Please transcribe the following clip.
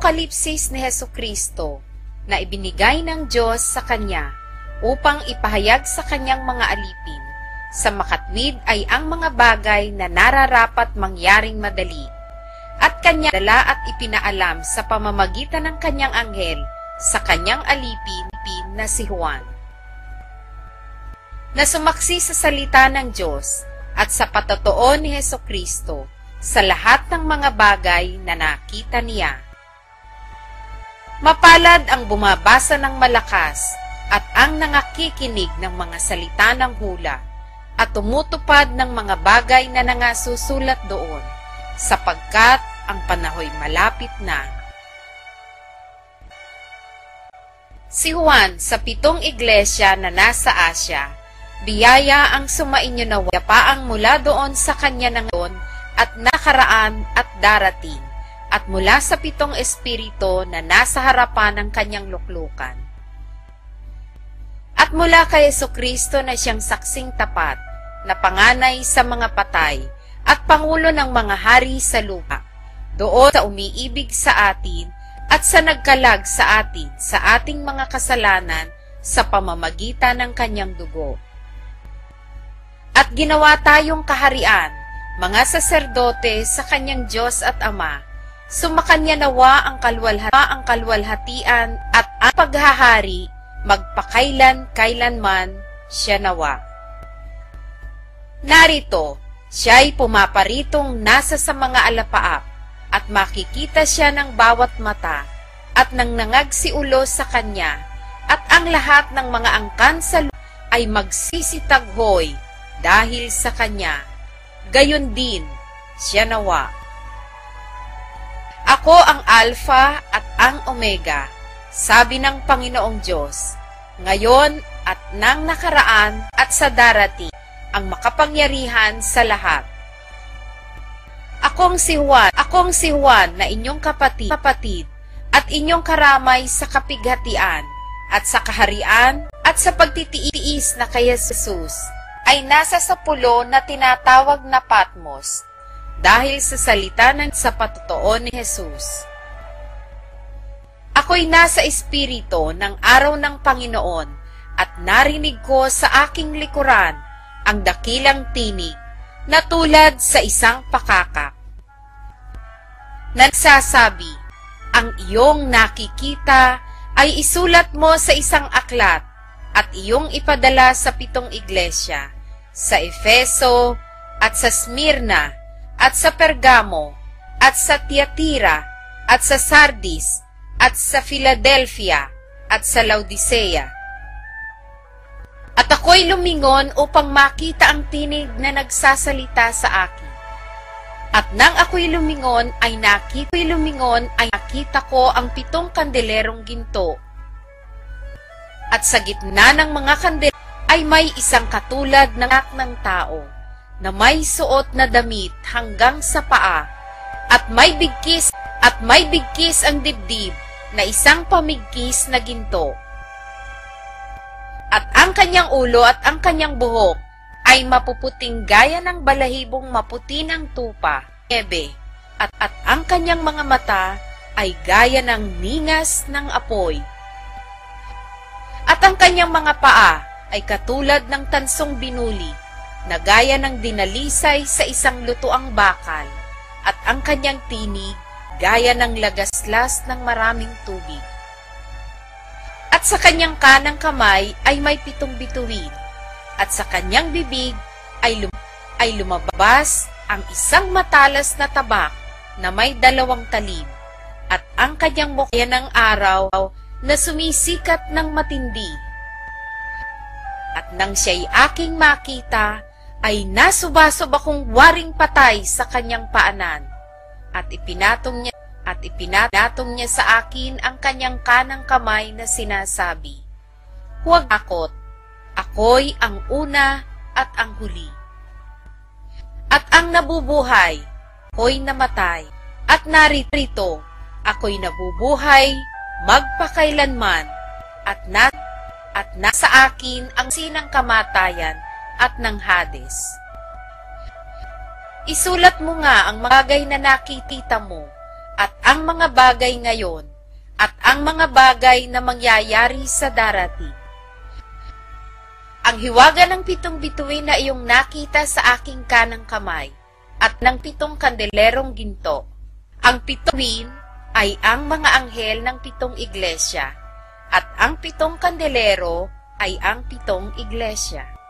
apokalipsis ni Hesukristo na ibinigay ng Diyos sa Kanya upang ipahayag sa Kanyang mga alipin. Sa makatwid ay ang mga bagay na nararapat mangyaring madali, at Kanya dala at ipinaalam sa pamamagitan ng Kanyang anghel sa Kanyang alipin na si Juan, na sumaksi sa salita ng Diyos at sa patotoo ni Hesukristo sa lahat ng mga bagay na nakita niya. Mapalad ang bumabasa ng malakas at ang nangakikinig ng mga salita ng hula at tumutupad ng mga bagay na nangasusulat doon, sapagkat ang panahoy malapit na. Si Juan sa 7 iglesia na nasa Asya, biyaya ang sumainyo na wapaang mula doon sa kanya na ngayon at nakaraan at darating, at mula sa 7 espiritu na nasa harapan ng kanyang luklukan. At mula kay Hesukristo na siyang saksing tapat, na panganay sa mga patay, at pangulo ng mga hari sa lupa, doon sa umiibig sa atin, at sa nagkalag sa atin sa ating mga kasalanan sa pamamagitan ng kanyang dugo. At ginawa tayong kaharian, mga saserdote sa kanyang Diyos at Ama, sumakanya nawa ang kalwalhatian at ang paghahari magpakailan-kailanman siya nawa. Narito, siya'y pumaparitong nasa sa mga alapaap, at makikita siya ng bawat mata, at nang nangagsi ulo sa kanya, at ang lahat ng mga angkan sa lupa ay magsisitaghoy dahil sa kanya. Gayon din, siya nawa. Ako ang Alpha at ang Omega, sabi ng Panginoong Diyos, ngayon at nang nakaraan at sa darating, ang makapangyarihan sa lahat. Akong si Juan na inyong kapatid at inyong karamay sa kapighatian at sa kaharian at sa pagtitiis na kay Jesus ay nasa sa pulo na tinatawag na Patmos dahil sa salita ng sa patotoo ni Jesus. Ako'y nasa espiritu ng araw ng Panginoon at narinig ko sa aking likuran ang dakilang tinig na tulad sa isang pakakak. Nagsasabi, ang iyong nakikita ay isulat mo sa isang aklat at iyong ipadala sa 7 iglesia, sa Efeso at sa Smyrna at sa Pergamo at sa Tiatira at sa Sardis at sa Philadelphia at sa Laodicea. At ako'y lumingon upang makita ang tinig na nagsasalita sa akin. At nang ako'y lumingon ay nakita ko ang 7 kandelerong ginto. At sa gitna ng mga kandelero ay may isang katulad ng anak ng tao na may suot na damit hanggang sa paa at may bigkis ang dibdib na isang pamigkis na ginto. At ang kanyang ulo at ang kanyang buhok ay mapuputing gaya ng balahibong maputi ng tupa, niebe, at ang kanyang mga mata ay gaya ng ningas ng apoy. At ang kanyang mga paa ay katulad ng tansong binuli, na gaya ng dinalisay sa isang lutuang bakal, at ang kanyang tinig gaya ng lagaslas ng maraming tubig. At sa kanyang kanang kamay ay may 7 bituin, at sa kanyang bibig ay lumabas ang isang matalas na tabak na may 2 talim, at ang kanyang mukha ng araw na sumisikat ng matindi. At nang siya'y aking makita, ay nasubasob akong waring patay sa kanyang paanan, at ipinatong niya sa akin ang kanyang kanang kamay na sinasabi, huwag takot, ako'y ang una at ang huli. At ang nabubuhay, ako'y namatay, at narito, ako'y nabubuhay magpakailanman, at nasa akin ang sinang kamatayan at ng Hades. Isulat mo nga ang bagay na nakikita mo, at ang mga bagay ngayon, at ang mga bagay na mangyayari sa darating. Ang hiwaga ng 7 bituin na iyong nakita sa aking kanang kamay, at ng 7 kandelerong ginto. Ang 7 bituin ay ang mga anghel ng 7 iglesia, at ang 7 kandelero ay ang 7 iglesia.